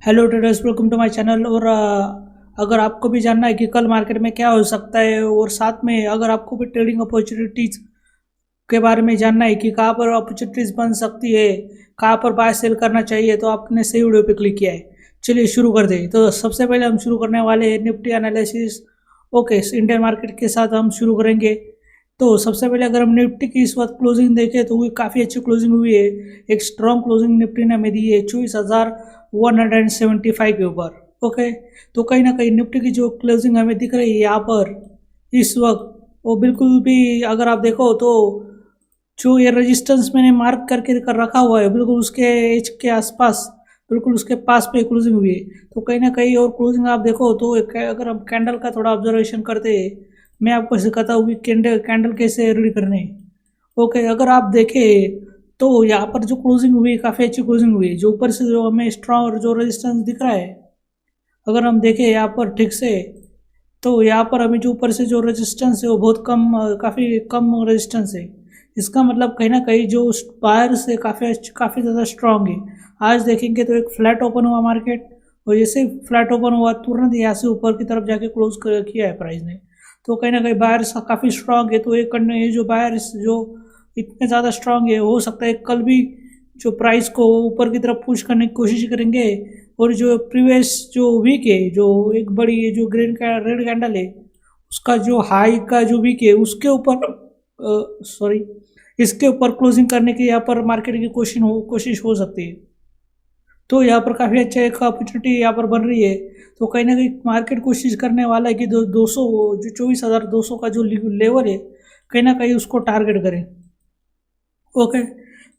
Hello traders, welcome to my channel. और अगर आपको भी जानना है कि कल मार्केट में क्या हो सकता है और साथ में अगर आपको भी ट्रेडिंग अपॉर्चुनिटीज के बारे में जानना है कि कहाँ पर अपॉर्चुनिटीज बन सकती है, कहाँ पर बाय सेल करना चाहिए, तो आपने सही वीडियो पे क्लिक किया है। चलिए शुरू कर दें। तो सबसे पहले हम शुरू करने वाले हैं Nifty analysis. Okay, Indian market के साथ हम शुरू करेंगे। तो सबसे पहले अगर हम निफ्टी की इस वक्त क्लोजिंग देखें तो वो काफ़ी अच्छी क्लोजिंग हुई है। एक स्ट्रॉन्ग क्लोजिंग निफ्टी ने हमें दी है 24,175 के ऊपर। ओके, तो कहीं ना कहीं निफ्टी की जो क्लोजिंग हमें दिख रही है यहाँ पर इस वक्त, वो बिल्कुल भी अगर आप देखो तो जो ये रेजिस्टेंस मैंने मार्क करके कर रखा हुआ है बिल्कुल उसके एज के आसपास, बिल्कुल उसके पास पे क्लोजिंग हुई है। तो कहीं ना कहीं और क्लोजिंग आप देखो तो अगर हम कैंडल का थोड़ा ऑब्जर्वेशन करते हैं, मैं आपको सिखाता हूँ कि कैंडल कैंडल कैसे रीड करने हैं। ओके, अगर आप देखें तो यहाँ पर जो क्लोजिंग हुई काफ़ी अच्छी क्लोजिंग हुई है। जो ऊपर से जो हमें स्ट्रॉन्ग जो रेजिस्टेंस दिख रहा है, अगर हम देखें यहाँ पर ठीक से, तो यहाँ पर हमें जो ऊपर से जो रेजिस्टेंस है वो बहुत कम, काफ़ी कम रेजिस्टेंस है। इसका मतलब कहीं ना कहीं जो बायर से काफ़ी ज़्यादा स्ट्रांग है। आज देखेंगे तो एक फ्लैट ओपन हुआ मार्केट, और जैसे ही फ्लैट ओपन हुआ तुरंत यहाँ से ऊपर की तरफ जाके किया है प्राइस ने। तो कहीं ना कहीं बायर्स काफ़ी स्ट्रांग है। तो ये जो बायर्स जो इतने ज़्यादा स्ट्रांग है, हो सकता है कल भी जो प्राइस को ऊपर की तरफ पुश करने की कोशिश करेंगे। और जो प्रीवियस जो वीक है, जो एक बड़ी जो रेड कैंडल है, उसका जो हाई का जो वीक है उसके ऊपर, सॉरी, इसके ऊपर क्लोजिंग करने की यहाँ पर मार्केट की कोशिश हो सकती है। तो यहाँ पर काफ़ी अच्छा एक अपॉर्चुनिटी यहाँ पर बन रही है। तो कहीं ना कहीं मार्केट कोशिश करने वाला है कि 200, जो 24,200 का जो लेवल है, कहीं ना कहीं उसको टारगेट करें। ओके,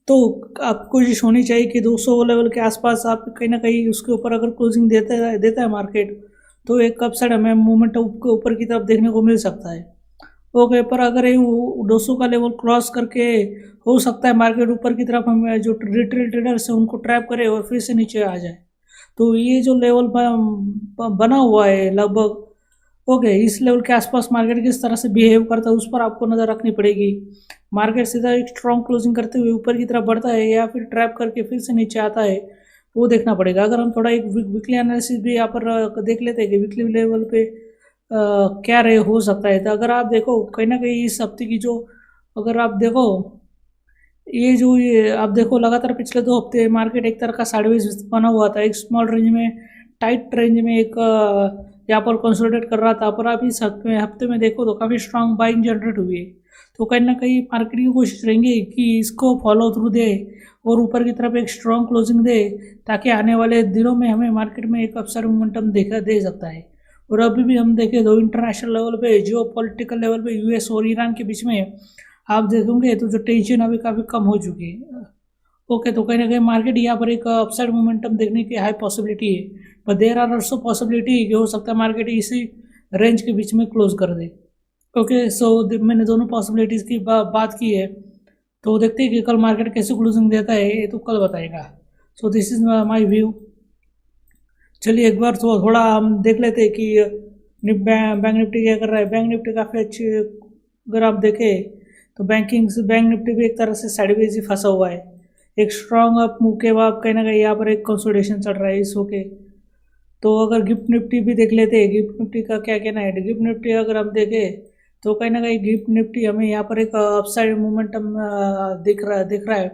तो आप कोशिश होनी चाहिए कि 200 लेवल के आसपास आप कहीं ना कहीं उसके ऊपर अगर क्लोजिंग देता है मार्केट, तो एक अपसाइड हमें मूवमेंट ऊपर की तरफ देखने को मिल सकता है। ओके, पर अगर ये 200 का लेवल क्रॉस करके हो सकता है मार्केट ऊपर की तरफ हमें जो रिटेल ट्रेडर्स है उनको ट्रैप करे और फिर से नीचे आ जाए। तो ये जो लेवल बना हुआ है लगभग, ओके, इस लेवल के आसपास मार्केट किस तरह से बिहेव करता है उस पर आपको नज़र रखनी पड़ेगी। मार्केट सीधा एक स्ट्रॉन्ग क्लोजिंग करते हुए ऊपर की तरफ बढ़ता है या फिर ट्रैप करके फिर से नीचे आता है, वो देखना पड़ेगा। अगर हम थोड़ा एक वीकली एनालिसिस भी यहाँ पर देख लेते हैं कि वीकली लेवल पे क्या रहे हो सकता है। तो अगर आप देखो कहीं ना कहीं इस हफ्ते की जो, अगर आप देखो ये आप देखो लगातार पिछले 2 हफ्ते मार्केट एक तरह का साइडवेज बना हुआ था। एक स्मॉल रेंज में, टाइट रेंज में एक यहाँ पर कंसोलिडेट कर रहा था। पर आप इस हफ्ते में देखो तो काफ़ी स्ट्रांग बाइंग जनरेट हुई है। तो कहीं ना कहीं मार्केट की कोशिश रहेंगी कि इसको फॉलो थ्रू दे और ऊपर की तरफ एक स्ट्रांग क्लोजिंग दे, ताकि आने वाले दिनों में हमें मार्केट में एक अपसाइड मोमेंटम दे सकता है। और अभी भी हम देखें तो इंटरनेशनल लेवल पे, जियो पॉलिटिकल लेवल पे यूएस और ईरान के बीच में आप देखोगे तो जो टेंशन अभी काफ़ी कम हो चुकी है। ओके, तो कहीं ना कहीं मार्केट यहाँ पर एक अपसाइड मोमेंटम देखने की हाई पॉसिबिलिटी है। पर देर आर ऑल्सो पॉसिबिलिटी कि हो सकता है मार्केट इसी रेंज के बीच में क्लोज कर दे। ओके, सो मैंने दोनों पॉसिबिलिटीज़ की बात की है। तो देखते हैं कि कल मार्केट कैसे क्लोजिंग देता है, ये तो कल बताएगा। सो दिस इज माई व्यू। चलिए एक बार तो थोड़ा हम देख लेते हैं कि बैंक निफ्टी क्या कर रहा है। बैंक निफ्टी काफ़ी अच्छी, अगर आप देखें तो बैंक निफ्टी भी एक तरह से साइडवेज ही फंसा हुआ है। एक स्ट्रॉन्ग अप मूव के बाद कहीं ना कहीं यहाँ पर एक कंसोलिडेशन चल रहा है इस होके। तो अगर गिफ्ट निफ्टी भी देख लेते हैं, गिफ्ट निफ्टी का क्या कहना है। गिफ्ट निफ्टी अगर हम देखें तो कहीं ना कहीं गिफ्ट निफ्टी हमें यहाँ पर एक अपसाइड मोमेंटम दिख रहा है।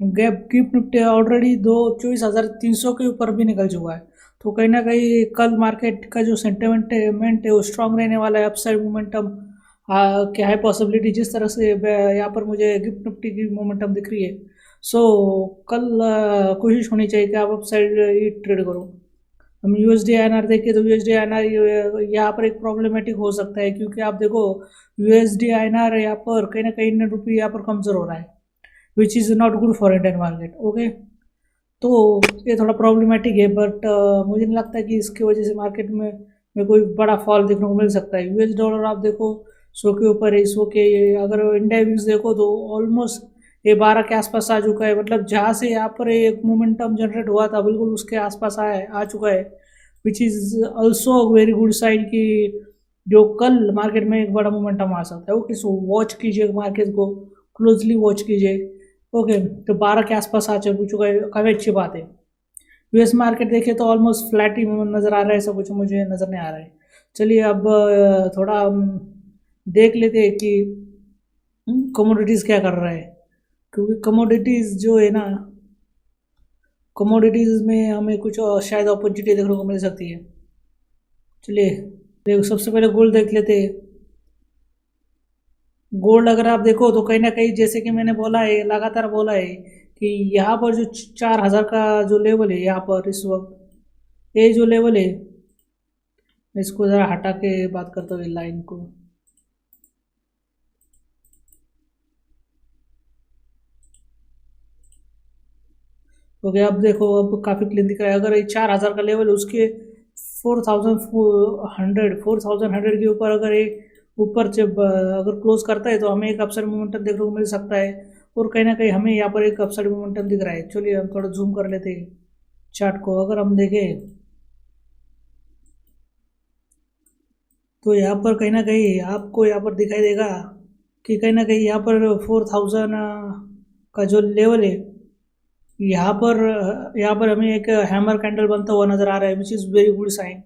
गैप गिफ्ट निफ्टी ऑलरेडी 24,300 के ऊपर भी निकल चुका है। तो कहीं ना कहीं कल मार्केट का जो सेंटिमेंट है वो स्ट्रांग रहने वाला है। अपसाइड मोमेंटम क्या है पॉसिबिलिटी, जिस तरह से यहाँ पर मुझे गिफ्ट निफ्टी की मोमेंटम दिख रही है। सो कल कोशिश होनी चाहिए कि आप अपसाइड ही ट्रेड करो। हम यूएसडी आईएनआर देखें तो यूएसडी आईएनआर यहाँ पर एक प्रॉब्लमेटिक हो सकता है, क्योंकि आप देखो यूएसडी आईएनआर यहाँ पर कहीं ना कहीं इंडियन रुपी यहाँ पर कमज़ोर हो रहा है, which is not good for Indian market. Okay, तो ये थोड़ा प्रॉब्लमेटिक है, बट मुझे नहीं लगता कि इसकी वजह से मार्केट में कोई बड़ा फॉल देखने को मिल सकता है। यूएस डॉलर आप देखो 100 के ऊपर है, 100 के, अगर इंडिया विक्स देखो तो ऑलमोस्ट ये 12 के आसपास आ चुका है। मतलब जहाँ से यहाँ पर एक मोमेंटम जनरेट हुआ था बिल्कुल उसके आसपास आ चुका है, which is also very good sign कि जो कल मार्केट में एक बड़ा मोमेंटम आ सकता है। ओके, सो वॉच कीजिए मार्केट को, क्लोजली वॉच कीजिए। ओके, तो 12 के आसपास आ चुका है, काफ़ी अच्छी बात है। यूएस मार्केट देखे तो ऑलमोस्ट फ्लैट ही नज़र आ रहा है, ऐसा कुछ मुझे नज़र नहीं आ रहा है। चलिए अब थोड़ा हम देख लेते हैं कि कमोडिटीज़ क्या कर रहा है, क्योंकि कमोडिटीज़ जो है ना, कमोडिटीज़ में हमें कुछ शायद अपॉर्चुनिटी देखने को मिल सकती है। चलिए देखो, सबसे पहले गोल्ड देख लेते हैं। गोल्ड अगर आप देखो तो कहीं ना कहीं, जैसे कि मैंने बोला है, लगातार बोला है कि यहाँ पर जो 4,000 का जो लेवल है यहाँ पर इस वक्त, ये जो लेवल है, इसको ज़रा हटा के बात करते हुए लाइन को, ओके अब देखो, अब काफ़ी क्लीन दिख रहा है। अगर ये 4,000 का लेवल, उसके 4,100 के ऊपर अगर ये ऊपर जब अगर क्लोज करता है तो हमें एक अपसाइड मोमेंटम देखने को मिल सकता है। और कहीं ना कहीं हमें यहाँ पर एक अपसाइड मोमेंटम दिख रहा है। चलिए हम थोड़ा जूम कर लेते हैं चार्ट को। अगर हम देखें तो यहाँ पर कहीं ना कहीं आपको यहाँ पर दिखाई देगा कि कहीं ना कहीं यहाँ पर 4,000 का जो लेवल है, यहाँ पर हमें एक हैमर कैंडल बनता हुआ नज़र आ रहा है, which is very good sign.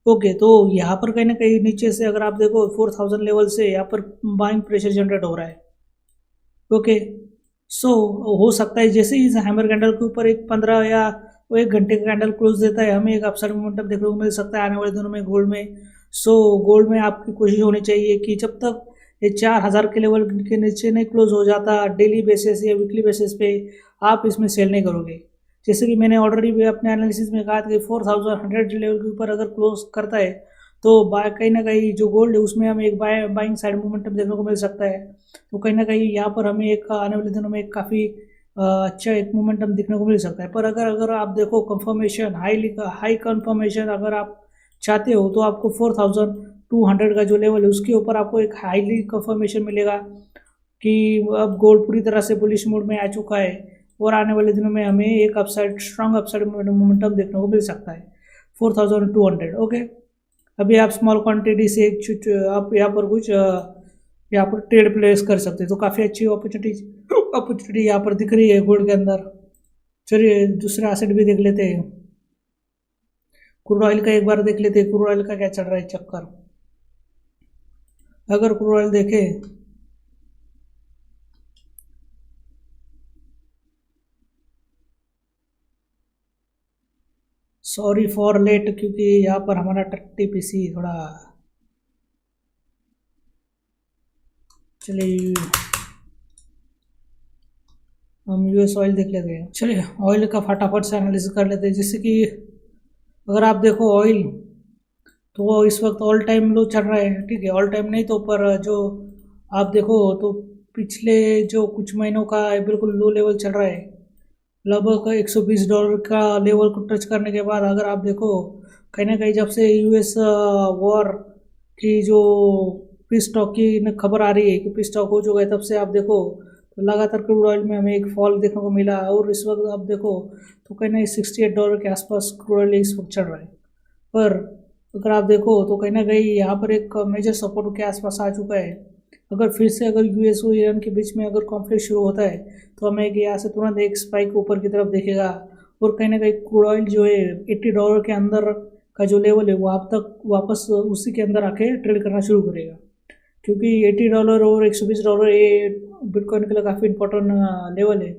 Okay, तो यहाँ पर कहीं ना कहीं नीचे से अगर आप देखो 4,000 लेवल से यहाँ पर बाइंग प्रेशर जनरेट हो रहा है। ओके, सो हो सकता है जैसे ही इस हैमर कैंडल के ऊपर एक 15 या वो 1 घंटे का कैंडल क्लोज देता है, हमें एक अपसाइड मोमेंटम देखने को मिल सकता है आने वाले दिनों में गोल्ड में। सो गोल्ड में आपकी कोशिश होनी चाहिए कि जब तक ये 4,000 के लेवल के नीचे नहीं क्लोज हो जाता, डेली बेसिस या वीकली बेसिस पे आप इसमें सेल नहीं करोगे। जैसे कि मैंने ऑलरेडी भी अपने एनालिसिस में कहा था कि 4,100 लेवल के ऊपर अगर क्लोज करता है तो बाय कहीं ना कहीं जो गोल्ड है उसमें हमें एक बाइंग साइड मोमेंटम देखने को मिल सकता है। तो कहीं ना कहीं यहाँ पर हमें एक आने वाले दिनों में एक काफ़ी अच्छा एक मोमेंटम देखने को मिल सकता है। पर अगर अगर आप देखो कंफर्मेशन, हाई कंफर्मेशन अगर आप चाहते हो तो आपको 4,200 का जो लेवल है उसके ऊपर आपको एक हाईली कंफर्मेशन मिलेगा कि अब गोल्ड पूरी तरह से बुलिश मोड में आ चुका है और आने वाले दिनों में हमें एक अपसाइड, स्ट्रांग अपसाइड मोमेंटम देखने को मिल सकता है 4,200। ओके, अभी आप स्मॉल क्वांटिटी से आप यहाँ पर कुछ यहाँ पर ट्रेड प्लेस कर सकते हैं, तो काफ़ी अच्छी अपॉर्चुनिटी यहाँ पर दिख रही है गोल्ड के अंदर। चलिए दूसरा एसेट भी देख लेते हैं। क्रूड ऑयल का एक बार देख लेते हैं, क्रूड ऑयल का क्या चल रहा है चक्कर। अगर क्रूड ऑयल देखें, सॉरी फॉर लेट, क्योंकि यहाँ पर हमारा टीपीसी थोड़ा, चलिए हम यूएस ऑयल देख लेते हैं। चलिए ऑयल का फटाफट से एनालिसिस कर लेते हैं। जैसे कि अगर आप देखो ऑयल, तो वो इस वक्त ऑल टाइम लो चल रहा है, ठीक है, ऑल टाइम नहीं तो, पर जो आप देखो तो पिछले जो कुछ महीनों का बिल्कुल लो लेवल चल रहा है, लगभग $120 का लेवल को टच करने के बाद अगर आप देखो कहीं ना कहीं जब से यूएस वॉर की जो पीस टॉक की खबर आ रही है कि पीस टॉक हो चुका है, तब से आप देखो तो लगातार क्रूड ऑयल में हमें एक फॉल देखने को मिला। और इस वक्त आप देखो तो कहीं ना $68 के आसपास क्रूड ऑयल इस वक्त चल रहा है। पर अगर आप देखो तो कहीं ना कहीं यहाँ पर एक मेजर सपोर्ट के आसपास आ चुका है। अगर फिर से अगर यूएस और ईरान के बीच में अगर कॉन्फ्लिक्ट शुरू होता है तो हमें एक यहाँ से तुरंत एक स्पाइक ऊपर की तरफ देखेगा और कहीं ना कहीं क्रूड ऑयल जो है $80 के अंदर का जो लेवल है वो आप तक वापस उसी के अंदर आके ट्रेड करना शुरू करेगा। क्योंकि $80 और $120 ये बिटकॉइन के लिए काफ़ी इंपॉर्टेंट लेवल है।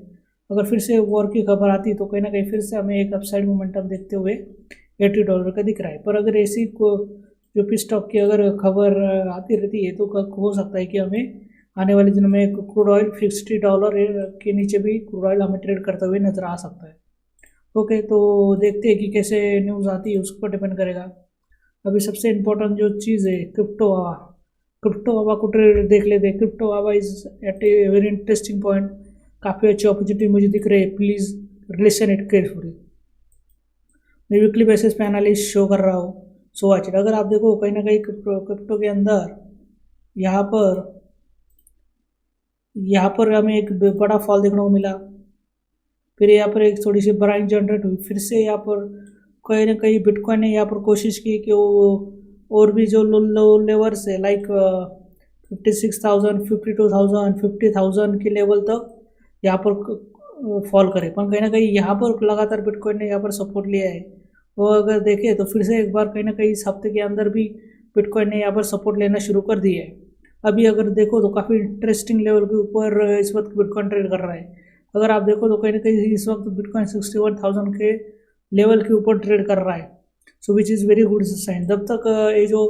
अगर फिर से वॉर की खबर आती तो कहीं ना कहीं फिर से हमें एक अपसाइड मोमेंटम देखते हुए $80 का दिख रहा है। पर अगर ऐसी को जो पी स्टॉक की अगर खबर आती रहती है तो हो सकता है कि हमें आने वाले दिनों में क्रूड ऑयल $60 के नीचे भी क्रूड ऑयल हमें ट्रेड करते हुए नजर आ सकता है। ओके, तो देखते हैं कि कैसे न्यूज़ आती है, उस पर डिपेंड करेगा। अभी सबसे इम्पोर्टेंट जो चीज़ है क्रिप्टो आवा, क्रिप्टो आवा को ट्रेड देख लेते हैं। क्रिप्टो आवा is at a very interesting point, काफ़ी अच्छी अपॉर्चुनिटी मुझे दिख रही है। Please listen it carefully. मैं वीकली बेसिस पे एनालिस्ट शो कर रहा हूँ, सो वॉच इट। अगर आप देखो कहीं ना कहीं क्रिप्टो के अंदर यहाँ पर हमें एक बड़ा फॉल देखने को मिला, फिर यहाँ पर एक थोड़ी सी बाइंग जनरेट हुई, फिर से यहाँ पर कहीं ना कहीं बिटकॉइन ने यहाँ पर कोशिश की कि वो और भी जो लो लेवल्स है लाइक 56,000, 52,000, 50,000 के लेवल तक यहाँ पर फॉल करे, पर कहीं ना कहीं यहाँ पर लगातार बिटकॉइन ने यहाँ पर सपोर्ट लिया है। वो अगर देखें तो फिर से एक बार कहीं ना कहीं इस हफ्ते के अंदर भी बिटकॉइन ने यहाँ पर सपोर्ट लेना शुरू कर दिया है। अभी अगर देखो तो काफ़ी इंटरेस्टिंग लेवल के ऊपर इस वक्त बिटकॉइन ट्रेड कर रहा है। अगर आप देखो तो कहीं ना कहीं इस वक्त बिटकॉइन 61,000 के लेवल के ऊपर ट्रेड कर रहा है। So which is very good sign. जब तक ये जो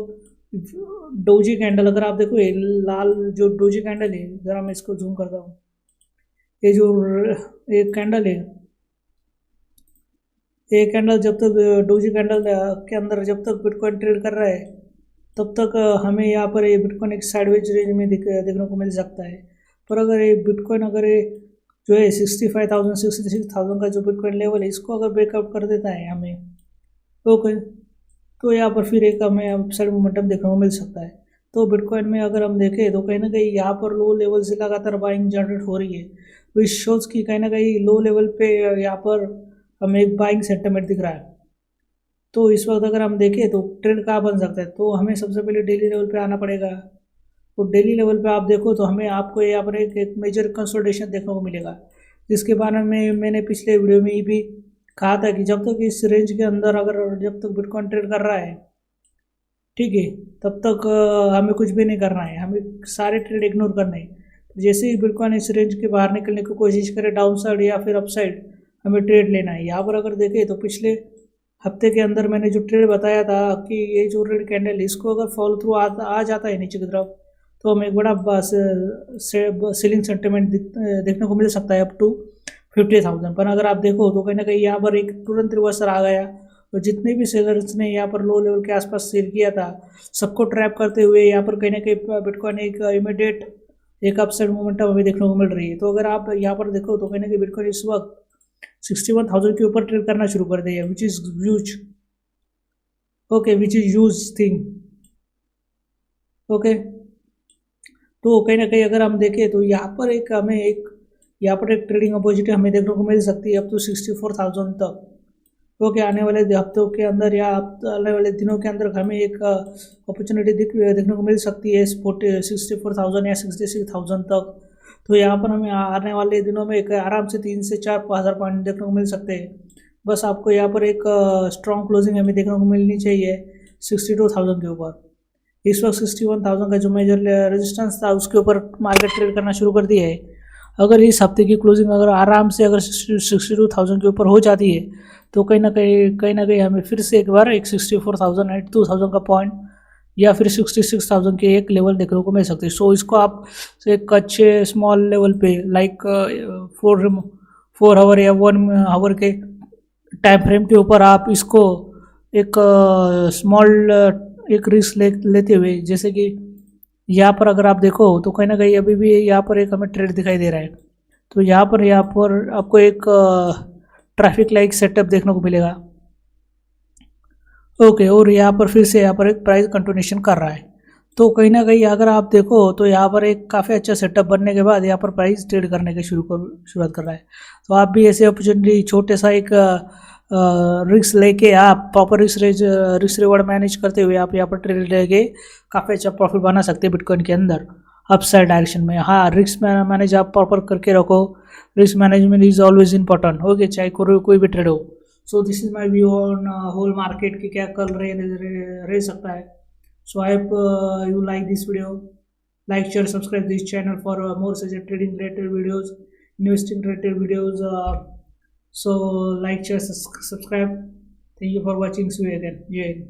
डोजी कैंडल, अगर आप देखो ये लाल जो डोजी कैंडल है, ज़रा मैं इसको जूम करता हूँ, ये जो एक कैंडल है, ये कैंडल जब तक डोजी कैंडल के अंदर जब तक बिटकॉइन ट्रेड कर रहा है तब तक हमें यहाँ पर ये बिटकॉइन एक साइडवेज रेंज में देखने को मिल सकता है। पर अगर ये बिटकॉइन अगर ये जो है 65,000 66,000 का जो बिटकॉइन लेवल है, इसको अगर ब्रेकआउट कर देता है हमें, ओके, तो यहाँ पर फिर एक हमें अपसाइड मोमेंटम देखने को मिल सकता है। तो बिटकॉइन में अगर हम देखें तो कहीं ना कहीं यहाँ पर लो लेवल से लगातार बाइंग जनरेट हो रही है, विच शोज़ की कहीं ना कहीं लो लेवल पे यहाँ पर हमें एक बाइंग सेंटिमेंट दिख रहा है। तो इस वक्त अगर हम देखें तो ट्रेंड कहाँ बन सकता है, तो हमें सबसे पहले डेली लेवल पे आना पड़ेगा। तो डेली लेवल पे आप देखो तो हमें आपको यहाँ पर एक मेजर कंसोलिडेशन देखने को मिलेगा, जिसके बारे में मैंने पिछले वीडियो में भी कहा था कि जब तक इस रेंज के अंदर अगर जब तक बिटकॉइन ट्रेड कर रहा है, ठीक है, तब तक हमें कुछ भी नहीं करना है, हमें सारे ट्रेड इग्नोर करने हैं। जैसे ही बिटकॉइन इस रेंज के बाहर निकलने की कोशिश करे डाउन साइड या फिर अप साइड, हमें ट्रेड लेना है। यहाँ पर अगर देखें तो पिछले हफ्ते के अंदर मैंने जो ट्रेड बताया था कि ये जो रेड कैंडल इसको अगर फॉलो थ्रू आ जाता है नीचे की तरफ, तो हमें एक बड़ा सेलिंग सेंटिमेंट देखने को मिल सकता है अप टू 50,000। पर अगर आप देखो तो कहीं ना कहीं यहाँ पर एक तुरंत रिवर्सल आ गया, और जितने भी सेलर्स ने यहाँ पर लो लेवल के आसपास सेल किया था, सबको ट्रैप करते हुए यहाँ पर कहीं ना कहीं बिटकॉइन एक इमीडिएट एक अपसाइड मोमेंटम हमें देखने को मिल रही है। तो अगर आप यहाँ पर देखो तो कहीं ना कहीं बिटकॉइन इस वक्त 61,000 के ऊपर ट्रेड करना शुरू कर दिया, which is huge, okay, which is huge thing, okay. तो कहीं ना कहीं अगर हम देखें तो यहाँ पर यहाँ पर एक ट्रेडिंग अपॉर्चुनिटी हमें देखने को मिल सकती है अप टू 64,000 तक। ओके, आने वाले हफ्तों के अंदर या आने वाले दिनों के अंदर हमें एक अपॉर्चुनिटी देखने को मिल सकती है 64,000 या 66,000 तक। तो यहाँ पर हमें आने वाले दिनों में एक आराम से 3 से 4 हज़ार पॉइंट देखने को मिल सकते हैं। बस आपको यहाँ पर एक स्ट्रॉन्ग क्लोजिंग हमें देखने को मिलनी चाहिए 62,000 के ऊपर। इस वक्त 61,000 का जो मेजर रेजिस्टेंस था उसके ऊपर मार्केट ट्रेड करना शुरू कर दिया है। अगर इस हफ्ते की क्लोजिंग अगर आराम से अगर 62,000 के ऊपर हो जाती है, तो कहीं ना कहीं हमें फिर से एक बार एक 64,000 2,000 का पॉइंट या फिर 66,000 के एक लेवल देखने को मिल सकते हैं। सो इसको आप एक अच्छे स्मॉल लेवल पे लाइक 4 आवर या 1 आवर के टाइम फ्रेम के ऊपर आप इसको एक स्मॉल एक रिस्क लेते हुए, जैसे कि यहाँ पर अगर आप देखो तो कहीं ना कहीं अभी भी यहाँ पर एक हमें ट्रेड दिखाई दे रहा है। तो यहाँ पर आपको एक ट्रैफिक लाइक सेटअप देखने को मिलेगा, ओके। और यहाँ पर फिर से यहाँ पर एक प्राइस कंटिन्यूशन कर रहा है। तो कहीं ना कहीं अगर आप देखो तो यहाँ पर एक काफ़ी अच्छा सेटअप बनने के बाद यहाँ पर प्राइस ट्रेड करने की शुरुआत कर रहा है। तो आप भी ऐसे अपॉर्चुनिटी छोटे सा एक रिस्क लेके आप प्रॉपर रिस्क रिवॉर्ड मैनेज करते हुए आप यहाँ पर ट्रेड लेके काफ़ी अच्छा प्रॉफिट बना सकते हैं बिटकॉइन के अंदर अपसाइड डायरेक्शन में। हाँ, रिस्क मैनेज आप प्रॉपर करके रखो, risk management is always important, okay, चाहे कोई भी ट्रेड हो। So this is my view on whole market की क्या कल रह सकता है। So I hope you like this video, like share subscribe this channel for more such trading related videos, investing related videos. So like, share, subscribe. Thank you for watching. See you again. Yeah.